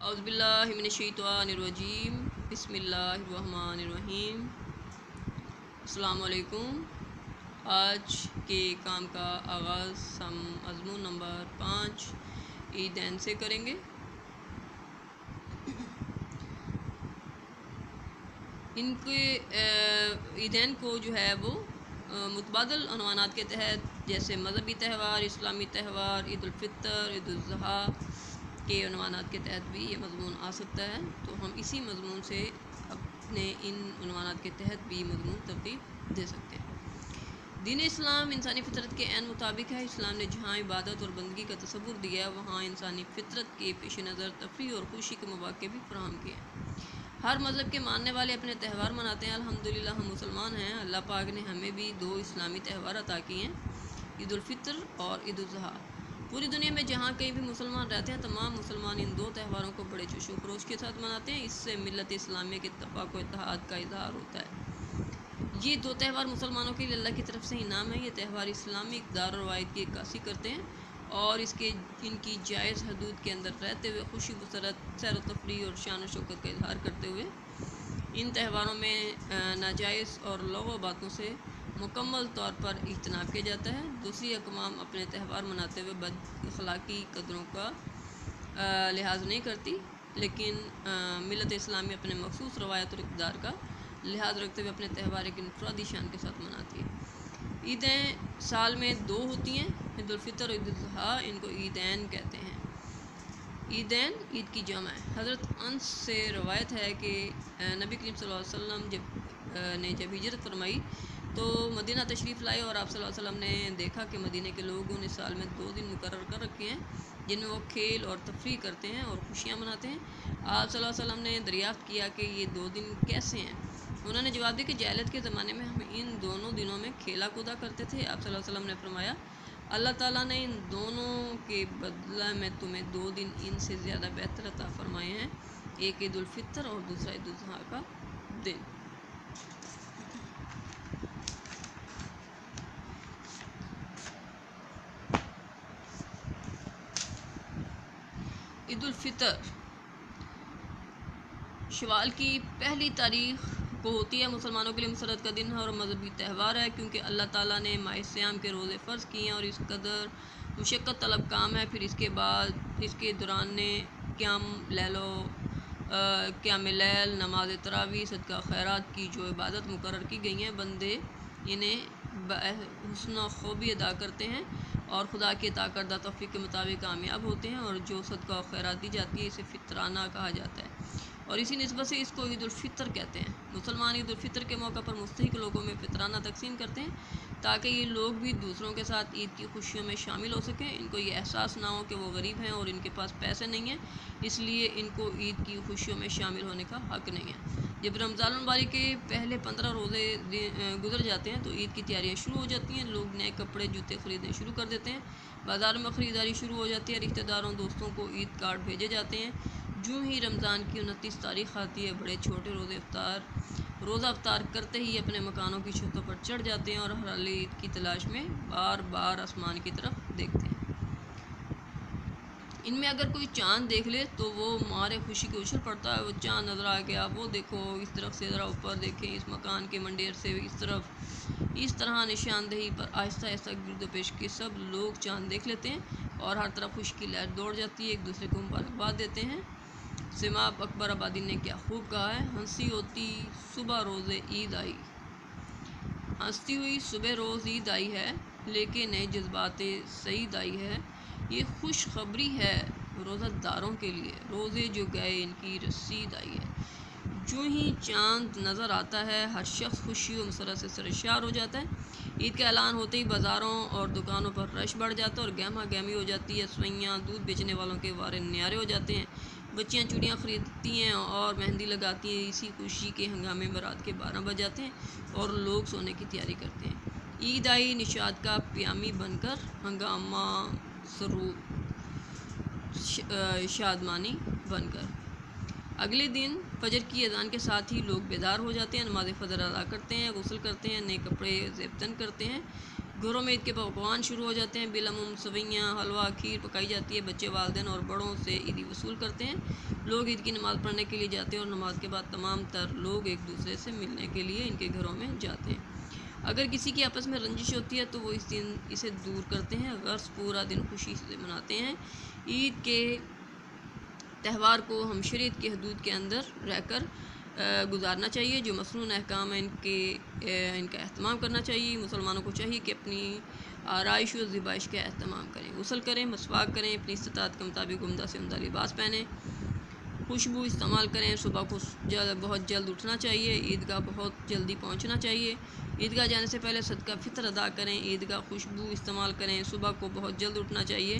औज़ुबिल्लाहि मिनश्शैतानिर्रजीम बिस्मिल्लाहिर्रहमानिर्रहीम। अस्सलामु अलैकुम। आज के काम का आगाज़ हम मज़मून नंबर 5 ईदैन से करेंगे। इनके ईदैन को जो है वो मुतबादल उन्वानात के तहत, जैसे मज़हबी त्यौहार, इस्लामी त्यौहार, ईद उल फ़ितर, ईद उल ज़ुहा के उन्वानात के तहत भी ये मज़मून आ सकता है। तो हम इसी मज़मून से अपने इन उन्वानात के तहत भी मज़मून तरतीब दे सकते हैं। दीन इस्लाम इंसानी फ़ितरत के ऐन मुताबिक है। इस्लाम ने जहाँ इबादत और बंदगी का तसव्वुर दिया है, वहाँ इंसानी फ़ितरत के पेश नज़र तफरीह और खुशी के मौक़े भी फराहम किए हैं। हर मज़हब के मानने वाले अपने त्यौहार मनाते हैं। अल्हम्दुलिल्लाह हम मुसलमान हैं। अल्लाह पाक ने हमें भी 2 इस्लामी त्यौहार अता किए हैं, ईद उल फ़ितर और ईद उल ज़ुहा। पूरी दुनिया में जहाँ कहीं भी मुसलमान रहते हैं, तमाम मुसलमान इन 2 त्यौहारों को बड़े जोश व खरोश के साथ मनाते हैं। इससे मिल्लत इस्लामिया के इत्तफ़ाक़ व इत्तेहाद का इज़हार होता है। ये 2 त्यौहार मुसलमानों के लिए अल्लाह की तरफ से इनाम है। ये त्यौहार इस्लामी इक़दार और रवायत की अक्कासी करते हैं और इनकी जायज़ हदूद के अंदर रहते हुए खुशी मसरत, सैर व तफरीह और शान व शौकत का इज़हार करते हुए इन त्यौहारों में नाजायज़ और लग़व बातों से मुकम्मल तौर पर इज्तनाब किया जाता है। दूसरी अक़वाम अपने त्यौहार मनाते हुए बद अख़लाक़ी कदरों का लिहाज नहीं करती, लेकिन मिल्लत इस्लामी अपने मख़सूस रवायत और इक़दार का लिहाज रखते हुए अपने त्यौहार एक इनफ़रादी शान के साथ मनाती है। ईदें साल में 2 होती हैं, ईद उल फ़ितर और ईद उल ज़ुहा। इनको ईदैन कहते हैं। ईदैन ईद की जमा है। हज़रत अनस से रवायत है कि नबी करीम सल्लल्लाहु अलैहि वसल्लम ने जब हिजरत फरमाई तो मदीना तशरीफ़ लाए और आप सल्लल्लाहु अलैहि वसल्लम ने देखा कि मदीने के लोगों ने साल में 2 दिन मुकर्रर कर रखे हैं, जिनमें वो खेल और तफरीह करते हैं और खुशियाँ मनाते हैं। आप सल्लल्लाहु अलैहि वसल्लम ने दरियाफ़्त किया कि ये 2 दिन कैसे हैं। उन्होंने जवाब दिया कि जाहिलियत के ज़माने में हम इन दोनों दिनों में खेला कूदा करते थे। आप सल्लल्लाहु अलैहि वसल्लम ने फरमाया, अल्लाह ताला ने इन दोनों के बदला में तुम्हें 2 दिन इनसे ज़्यादा बेहतर अता फ़रमाए हैं, एक ईद उल फ़ितर और दूसरा ईद उल ज़ुहा का दिन। ईद उल फ़ितर शवाल की पहली तारीख़ को होती है। मुसलमानों के लिए मसरत का दिन है और मजहबी त्यौहार है, क्योंकि अल्लाह ताला ने माह सियाम के रोज़े फ़र्ज़ किए हैं और इस कदर मुशक्क़त तलब काम है। फिर इसके बाद इसके दौरान ने क़याम लैल, नमाज तरावी, सदका खैरात की जो इबादत मुकर्रर की गई हैं, बंदे इन्हें हुस्न खूबी अदा करते हैं और खुदा के अता करदा तौफ़ीक़ के मुताबिक कामयाब होते हैं। और जो सदका खैरात दी जाती है, इसे फ़ितराना कहा जाता है और इसी निस्बत से इसको ईद उल फ़ितर कहते हैं। मुसलमान ईद उल फ़ितर के मौके पर मुस्तहिक़ लोगों में फ़ितराना तकसीम करते हैं, ताकि ये लोग भी दूसरों के साथ ईद की खुशियों में शामिल हो सकें। इनको ये एहसास ना हो कि वो गरीब हैं और इनके पास पैसे नहीं हैं, इसलिए इनको ईद की खुशियों में शामिल होने का हक़ नहीं है। जब रमज़ान मुबारक के पहले 15 रोज़े गुज़र जाते हैं तो ईद की तैयारियाँ शुरू हो जाती हैं। लोग नए कपड़े, जूते ख़रीदने शुरू कर देते हैं। बाज़ार में ख़रीदारी शुरू हो जाती है। रिश्तेदारों, दोस्तों को ईद कार्ड भेजे जाते हैं। जूँ ही रमज़ान की 29 तारीख़ आती है, बड़े छोटे रोज़ा अफ्तार करते ही अपने मकानों की छतों पर चढ़ जाते हैं और हलाल ईद की तलाश में बार बार आसमान की तरफ देखते हैं। इनमें अगर कोई चाँद देख ले तो वो मारे खुशी के उछल पड़ता है। वो चाँद नज़र आ गया, वो देखो, इस तरफ से ज़रा ऊपर देखें, इस मकान के मंडेर से इस तरफ, इस तरह निशानदेही पर आहिस्ता आहिस्ता गिरदोपेश के सब लोग चाँद देख लेते हैं और हर तरफ खुशी की लहर दौड़ जाती है। एक दूसरे को मुबारकबाद देते हैं। सिमाब अकबर आबादी ने क्या खूब कहा है, हंसी होती सुबह रोज़े ईद आई। हंसती हुई सुबह रोज़ ईद आई है, लेके नए जज्बाते सईद आई है। ये खुशखबरी है रोज़ादारों के लिए, रोज़े जो गए इनकी रसीद आई है। जो ही चाँद नज़र आता है, हर शख्स खुशी व मसरत से सरशार हो जाता है। ईद का ऐलान होते ही बाज़ारों और दुकानों पर रश बढ़ जाता है और गहमा गहमी हो जाती है। सवैयाँ, दूध बेचने वालों के वारे न्यारे हो जाते हैं। बच्चियाँ चूड़ियाँ ख़रीदती हैं और मेहंदी लगाती हैं। इसी खुशी के हंगामे में रात के 12 बज जाते हैं और लोग सोने की तैयारी करते हैं। ईद आई निशात का प्यामी बनकर, हंगामा सरूर शादमानी बनकर। अगले दिन फ़जर की अज़ान के साथ ही लोग बेदार हो जाते हैं, नमाज़ फ़जर अदा करते हैं, गुस्ल करते हैं, नए कपड़े ज़ेबतन करते हैं। گھروں میں عید کے پکوان شروع ہو جاتے ہیں، بالعموم سویاں، حلوہ، کھیر پکائی جاتی ہے، بچے والدین اور بڑوں سے عیدی وصول کرتے ہیں، لوگ عید کی نماز پڑھنے کے لیے جاتے ہیں اور نماز کے بعد تمام تر لوگ ایک دوسرے سے ملنے کے لیے ان کے گھروں میں جاتے ہیں۔ اگر کسی کی آپس میں رنجش ہوتی ہے تو وہ اس دن اسے دور کرتے ہیں، غرض پورا دن خوشی سے مناتے ہیں۔ عید کے تہوار کو ہم شریعت کی حدود کے اندر رہ کر گزارنا چاہیے، جو مصنون احکام ہیں ان کا اہتمام کرنا چاہیے۔ مسلمانوں کو چاہیے کہ اپنی آرائش و ذبائش کا اہتمام کریں، غسل کریں، مسواک کریں، اپنی استطاعت کے مطابق عمدہ سے عمدہ لباس پہنیں، خوشبو استعمال کریں، صبح کو بہت جلد اٹھنا چاہیے، عیدگاہ بہت جلدی پہنچنا چاہیے، عیدگاہ جانے سے پہلے صدقہ فطر ادا کریں، عیدگاہ خوشبو استعمال کریں، صبح کو بہت جلد اٹھنا چاہیے،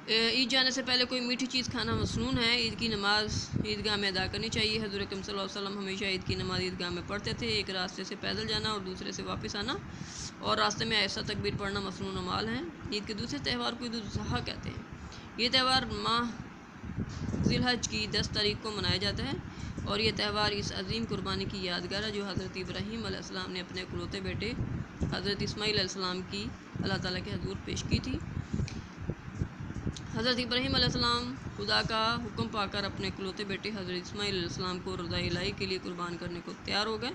عید جانے سے پہلے کوئی میٹھی چیز کھانا مسنون ہے، عید کی نماز عیدگاہ میں ادا کرنی چاہیے۔ حضور اکرم صلی اللہ علیہ وسلم ہمیشہ عید کی نماز عیدگاہ میں پڑھتے تھے، ایک راستے سے پیدل جانا اور دوسرے سے واپس آنا اور راستے میں ایسا تکبیر پڑھنا مسنون اعمال ہیں۔ عید کے دوسرے تہوار کو عید الاضحیٰ کہتے ہیں، یہ تہوار ماہ ذی الحج کی 10 تاریخ کو منایا جاتا ہے اور یہ تہوار اس عظیم قربانی کی یادگار ہے جو حضرت ابراہیم علیہ السلام نے اپنے اکلوتے بیٹے حضرت اسماعیل علیہ السلام کی اللہ تعالیٰ کے حضور پیش کی تھی۔ حضرت ابراہیم علیہ السلام خدا کا حکم پا کر اپنے اکلوتے بیٹے حضرت اسماعیل علیہ السلام کو رضائے الہی کے لیے قربان کرنے کو تیار ہو گئے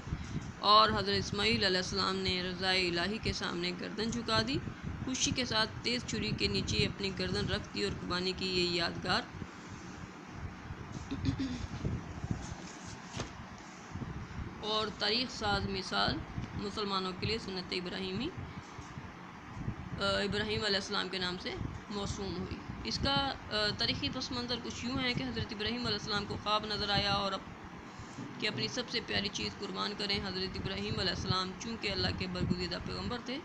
اور حضرت اسماعیل علیہ السلام نے رضائے الہی کے سامنے گردن جھکا دی، خوشی کے ساتھ تیز چھری کے نیچے اپنی گردن رکھ دی اور قربانی کی یہ یادگار اور تاریخ ساز مثال مسلمانوں کے لیے سنت ابراہیم علیہ السلام کے نام سے موسوم ہوئی۔ اس کا تاریخی پس منظر کچھ یوں ہے کہ حضرت ابراہیم علیہ السلام کو خواب نظر آیا اور کہ اپنی سب سے پیاری چیز قربان کریں۔ حضرت ابراہیم علیہ السلام چونکہ اللہ کے برگزیدہ پیغمبر تھے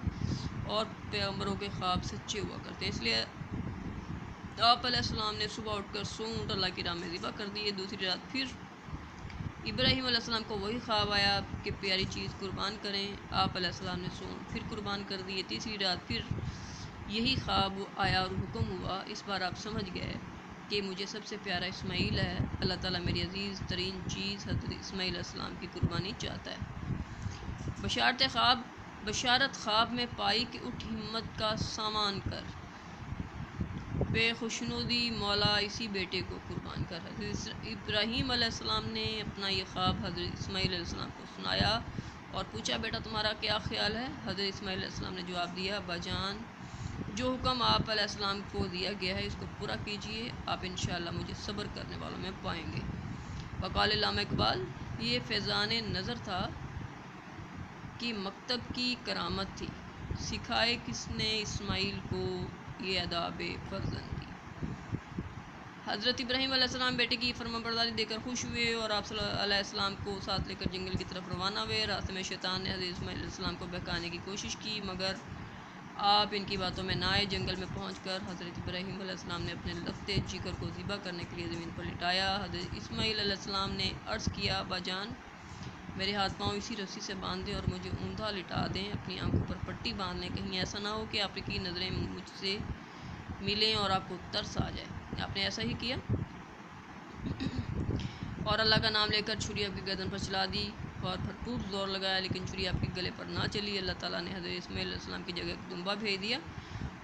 اور پیغمبروں کے خواب سچے ہوا کرتے، اس لیے آپ علیہ السلام نے صبح اٹھ کر 100 اونٹ اللہ کی راہ میں ذبح کر دیے۔ دوسری رات پھر ابراہیم علیہ السلام کو وہی خواب آیا کہ پیاری چیز قربان کریں، آپ علیہ السلام نے 100 اونٹ پھر قربان کر دیے۔ تیسری رات پھر یہی خواب آیا اور حکم ہوا، اس بار آپ سمجھ گئے کہ مجھے سب سے پیارا اسماعیل ہے، اللہ تعالیٰ میری عزیز ترین چیز حضرت اسماعیل علیہ السلام کی قربانی چاہتا ہے۔ بشارت خواب میں پائی کہ اٹھ ہمت کا سامان کر، بے خوشنودی مولا اسی بیٹے کو قربان کر۔ حضرت ابراہیم علیہ السلام نے اپنا یہ خواب حضرت اسماعیل علیہ السلام کو سنایا اور پوچھا بیٹا تمہارا کیا خیال ہے؟ حضرت اسماعیل علیہ السلام نے جواب دیا، ابا جان جو حکم آپ علیہ السلام کو دیا گیا ہے اس کو پورا کیجئے، آپ انشاءاللہ مجھے صبر کرنے والوں میں پائیں گے۔ وقال علامہ اقبال، یہ فیضان نظر تھا کہ مکتب کی کرامت تھی، سکھائے کس نے اسماعیل کو یہ آداب فرزندی۔ حضرت ابراہیم علیہ السلام بیٹے کی فرمانبرداری دے کر خوش ہوئے اور آپ علیہ السلام کو ساتھ لے کر جنگل کی طرف روانہ ہوئے۔ راستے میں شیطان نے حضرت اسماعیل علیہ السلام کو بہکانے کی کوشش کی مگر آپ ان کی باتوں میں نہ آئے۔ جنگل میں پہنچ کر حضرت ابراہیم علیہ السلام نے اپنے لفتے جگر کو ذبح کرنے کے لیے زمین پر لٹایا۔ حضرت اسماعیل علیہ السلام نے عرض کیا، ابا جان میرے ہاتھ پاؤں اسی رسی سے باندھ دیں اور مجھے اوندھا لٹا دیں، اپنی آنکھوں پر پٹی باندھ لیں، کہیں ایسا نہ ہو کہ آپ کی نظریں مجھ سے ملیں اور آپ کو ترس آ جائے۔ آپ نے ایسا ہی کیا اور اللہ کا نام لے کر چھری آپ کی گردن پر چلا دی اور بھرپور زور لگایا لیکن چھری آپ کے گلے پر نہ چلی۔ اللہ تعالیٰ نے حضرت اسماعیل علیہ السلام کی جگہ دمبا بھیج دیا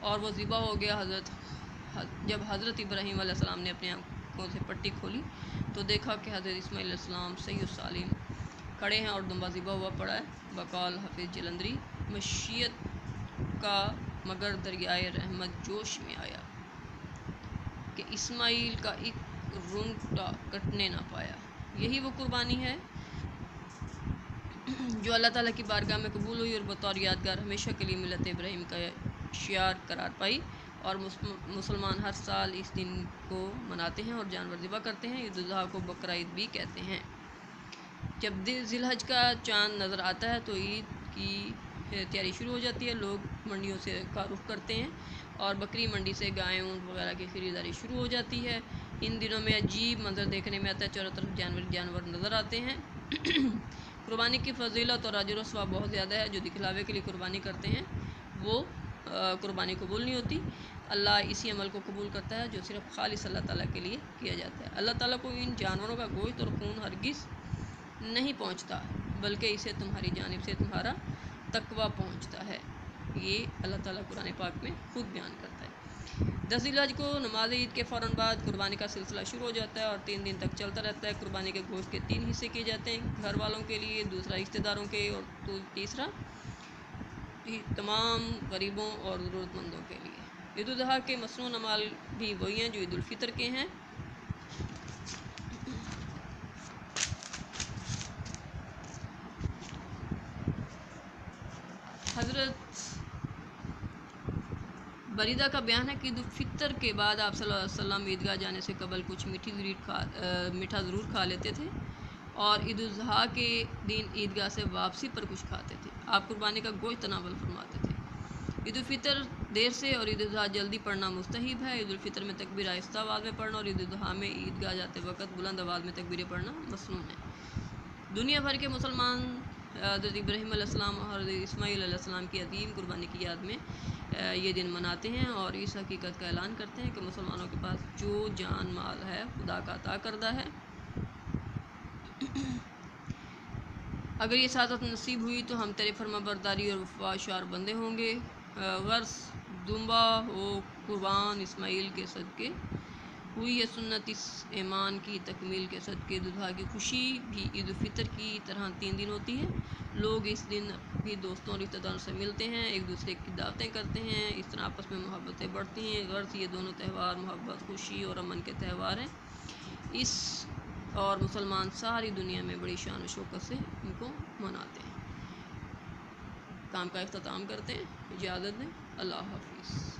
اور وہ ذبح ہو گیا۔ جب حضرت ابراہیم علیہ السلام نے اپنی آنکھوں سے پٹی کھولی تو دیکھا کہ حضرت اسماعیل علیہ السلام صحیح و سالم کھڑے ہیں اور دمبا ذبح ہوا پڑا ہے۔ بقول حافظ جلندری، مشیت کا مگر دریائے رحمت جوش میں آیا کہ اسماعیل کا ایک رونگٹا کٹنے نہ پایا۔ یہی وہ قربانی ہے جو اللہ تعالیٰ کی بارگاہ میں قبول ہوئی اور بطور یادگار ہمیشہ کے لیے ملت ابراہیم کا شعار قرار پائی، اور مسلمان ہر سال اس دن کو مناتے ہیں اور جانور ذبح کرتے ہیں۔ عید الاضحیٰ کو بقرہ عید بھی کہتے ہیں۔ جب ذی الحج کا چاند نظر آتا ہے تو عید کی تیاری شروع ہو جاتی ہے، لوگ منڈیوں سے کا رخ کرتے ہیں اور بکری منڈی سے گائے اونٹ وغیرہ کی خریداری شروع ہو جاتی ہے۔ ان دنوں میں عجیب منظر دیکھنے میں آتا ہے، چاروں طرف جانور نظر آتے ہیں۔ قربانی کی فضیلت اور اجر و ثواب بہت زیادہ ہے، جو دکھلاوے کے لیے قربانی کرتے ہیں وہ قربانی قبول نہیں ہوتی۔ اللہ اسی عمل کو قبول کرتا ہے جو صرف خالص اللہ تعالیٰ کے لیے کیا جاتا ہے۔ اللہ تعالیٰ کو ان جانوروں کا گوشت اور خون ہرگز نہیں پہنچتا۔ बल्कि इससे तुम्हारी जानिब से तुम्हारा तकवा पहुँचता है। ये अल्लाह ताला कुरान पाक में खुद बयान करता है। 10 ज़िलहज को नमाज ईद के फ़ौरन बाद कुर्बानी का सिलसिला शुरू हो जाता है और 3 दिन तक चलता रहता है। कुर्बानी के गोश्त के 3 हिस्से किए जाते हैं, घर वालों के लिए, दूसरा रिश्तेदारों के, और तो तीसरा तमाम गरीबों और ज़रूरतमंदों के लिए। ईद उल अज़हा के मसनून अमाल भी वही हैं जो ईद उल फ़ितर के हैं। हज़रत बरीदा का बयान है कि ईद उल फ़ितर के बाद आप सल्लल्लाहु अलैहि वसल्लम ईदगाह जाने से कबल कुछ मीठा ज़रूर खा लेते थे और ईद उल अज़हा के दिन ईदगाह से वापसी पर कुछ खाते थे। आप कुर्बानी का गोश्त तनावल फरमाते थे। ईद उल फ़ितर देर से और ईद उल अज़हा जल्दी पढ़ना मुस्तहिब है। ईद उल फ़ितर में तकबीर आहिस्ता आवाज़ में पढ़ना और ईद उल अज़हा में ईदगाह जाते वक्त बुलंद आवाज़ में तकबीरें पढ़ना मसनून है। दुनिया भर के मुसलमान हज़रत इब्राहीम अलैहिस्सलाम और हज़रत इस्माईल अलैहिस्सलाम की अदीम कुर्बानी की याद में ये दिन मनाते हैं और इस हकीकत का ऐलान करते हैं कि मुसलमानों के पास जो जान माल है खुदा का अता करदा है। अगर ये सादत नसीब हुई तो हम तेरे फरमाबरदारी और वफादार बंदे होंगे। गर्स दुम्बा हो कुर्बान इस्माईल के सदक़े हुई ये सुन्नत इस ईमान की तकमील के सदक़े। ईद उल अज़हा की खुशी भी ईद उल फ़ितर की तरह 3 दिन होती है। लोग इस दिन भी दोस्तों और रिश्तेदारों से मिलते हैं, एक दूसरे की दावतें करते हैं, इस तरह आपस में मोहब्बतें बढ़ती हैं। गर्ज ये दोनों त्यौहार मोहब्बत, खुशी और अमन के त्यौहार हैं। इस और मुसलमान सारी दुनिया में बड़ी शान और शौकत से इनको मनाते हैं। काम का इख्तिताम करते हैं। इजाज़त दें। अल्लाह हाफ़िज़।